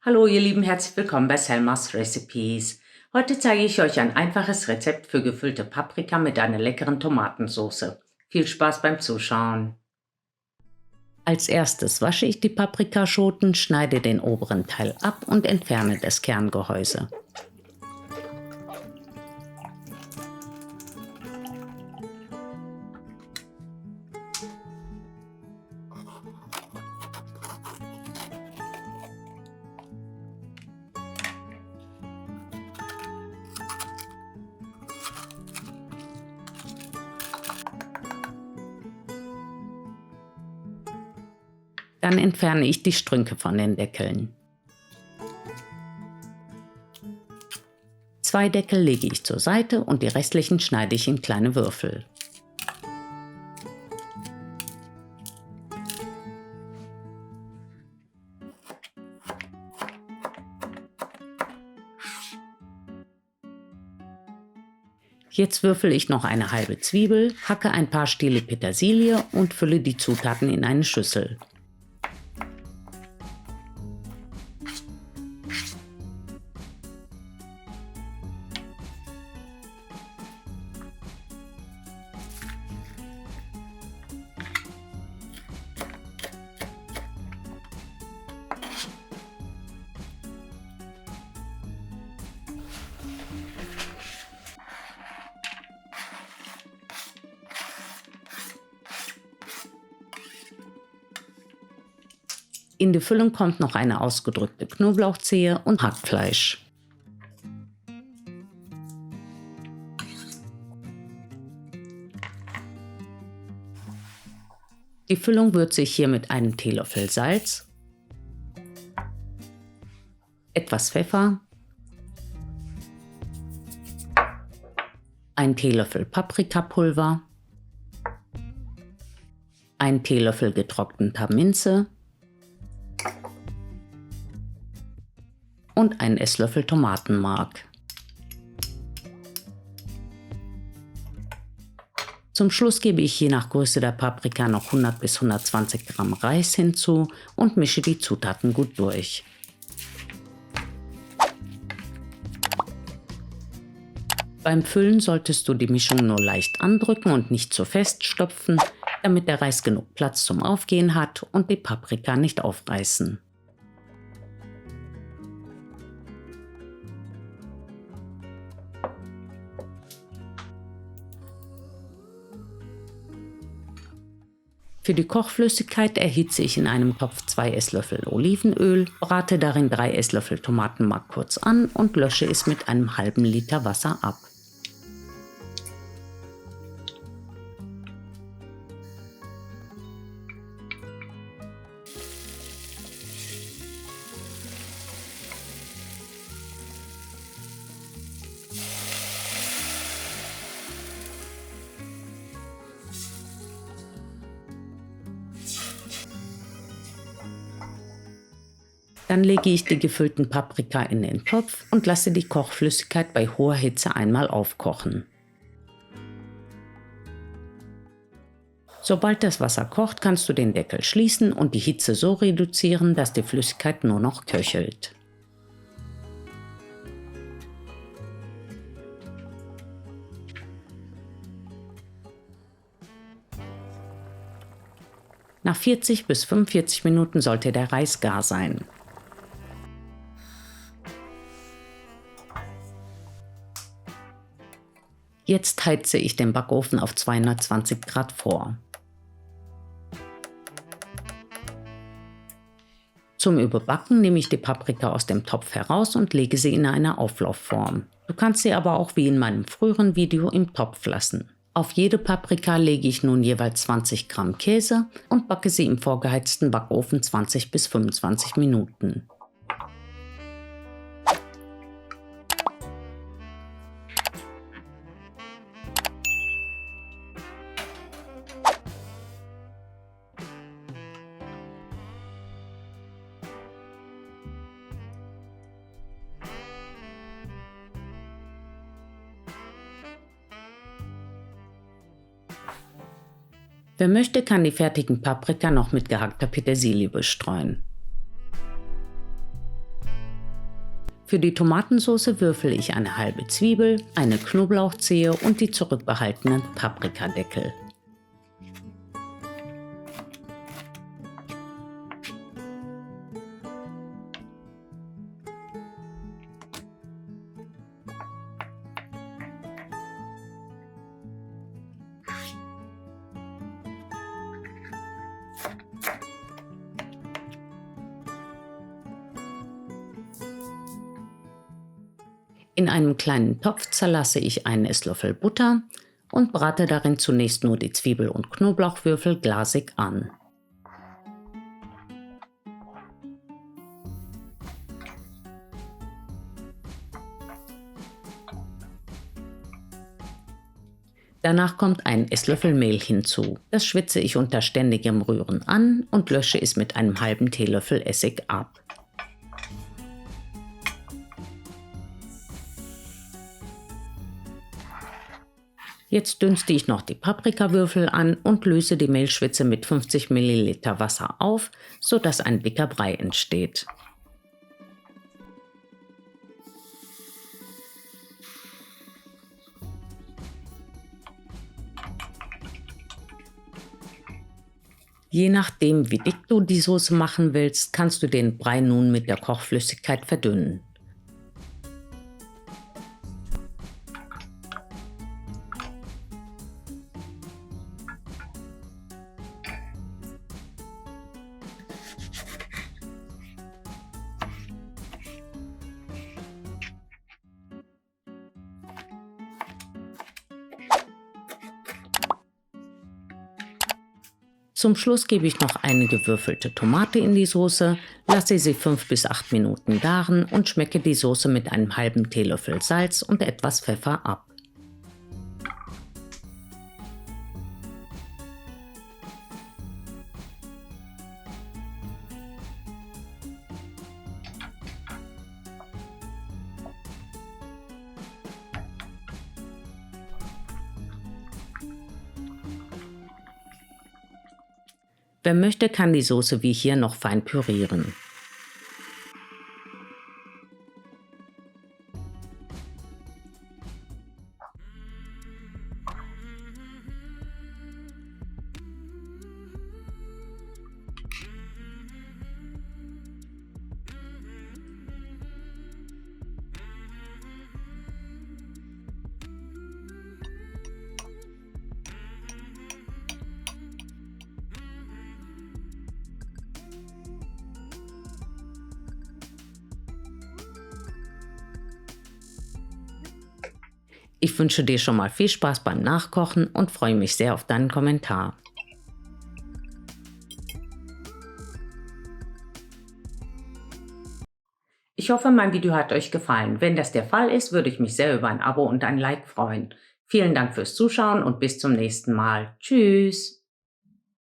Hallo ihr Lieben, herzlich willkommen bei Selmas Recipes. Heute zeige ich euch ein einfaches Rezept für gefüllte Paprika mit einer leckeren Tomatensauce. Viel Spaß beim Zuschauen! Als erstes wasche ich die Paprikaschoten, schneide den oberen Teil ab und entferne das Kerngehäuse. Dann entferne ich die Strünke von den Deckeln. 2 Deckel lege ich zur Seite und die restlichen schneide ich in kleine Würfel. Jetzt würfel ich noch eine halbe Zwiebel, hacke ein paar Stiele Petersilie und fülle die Zutaten in eine Schüssel. In die Füllung kommt noch eine ausgedrückte Knoblauchzehe und Hackfleisch. Die Füllung würze ich hier mit einem Teelöffel Salz, etwas Pfeffer, ein Teelöffel Paprikapulver, ein Teelöffel getrockneter Minze und einen Esslöffel Tomatenmark. Zum Schluss gebe ich je nach Größe der Paprika noch 100 bis 120 Gramm Reis hinzu und mische die Zutaten gut durch. Beim Füllen solltest du die Mischung nur leicht andrücken und nicht zu fest stopfen, damit der Reis genug Platz zum Aufgehen hat und die Paprika nicht aufreißen. Für die Kochflüssigkeit erhitze ich in einem Topf 2 Esslöffel Olivenöl, brate darin 3 Esslöffel Tomatenmark kurz an und lösche es mit einem halben Liter Wasser ab. Dann lege ich die gefüllten Paprika in den Topf und lasse die Kochflüssigkeit bei hoher Hitze einmal aufkochen. Sobald das Wasser kocht, kannst du den Deckel schließen und die Hitze so reduzieren, dass die Flüssigkeit nur noch köchelt. Nach 40 bis 45 Minuten sollte der Reis gar sein. Jetzt heize ich den Backofen auf 220 Grad vor. Zum Überbacken nehme ich die Paprika aus dem Topf heraus und lege sie in eine Auflaufform. Du kannst sie aber auch wie in meinem früheren Video im Topf lassen. Auf jede Paprika lege ich nun jeweils 20 Gramm Käse und backe sie im vorgeheizten Backofen 20 bis 25 Minuten. Wer möchte, kann die fertigen Paprika noch mit gehackter Petersilie bestreuen. Für die Tomatensauce würfel ich eine halbe Zwiebel, eine Knoblauchzehe und die zurückbehaltenen Paprikadeckel. In einem kleinen Topf zerlasse ich einen Esslöffel Butter und brate darin zunächst nur die Zwiebel- und Knoblauchwürfel glasig an. Danach kommt ein Esslöffel Mehl hinzu. Das schwitze ich unter ständigem Rühren an und lösche es mit einem halben Teelöffel Essig ab. Jetzt dünste ich noch die Paprikawürfel an und löse die Mehlschwitze mit 50 ml Wasser auf, sodass ein dicker Brei entsteht. Je nachdem, wie dick du die Soße machen willst, kannst du den Brei nun mit der Kochflüssigkeit verdünnen. Zum Schluss gebe ich noch eine gewürfelte Tomate in die Soße, lasse sie 5 bis 8 Minuten garen und schmecke die Soße mit einem halben Teelöffel Salz und etwas Pfeffer ab. Wer möchte, kann die Soße wie hier noch fein pürieren. Ich wünsche dir schon mal viel Spaß beim Nachkochen und freue mich sehr auf deinen Kommentar. Ich hoffe, mein Video hat euch gefallen. Wenn das der Fall ist, würde ich mich sehr über ein Abo und ein Like freuen. Vielen Dank fürs Zuschauen und bis zum nächsten Mal. Tschüss!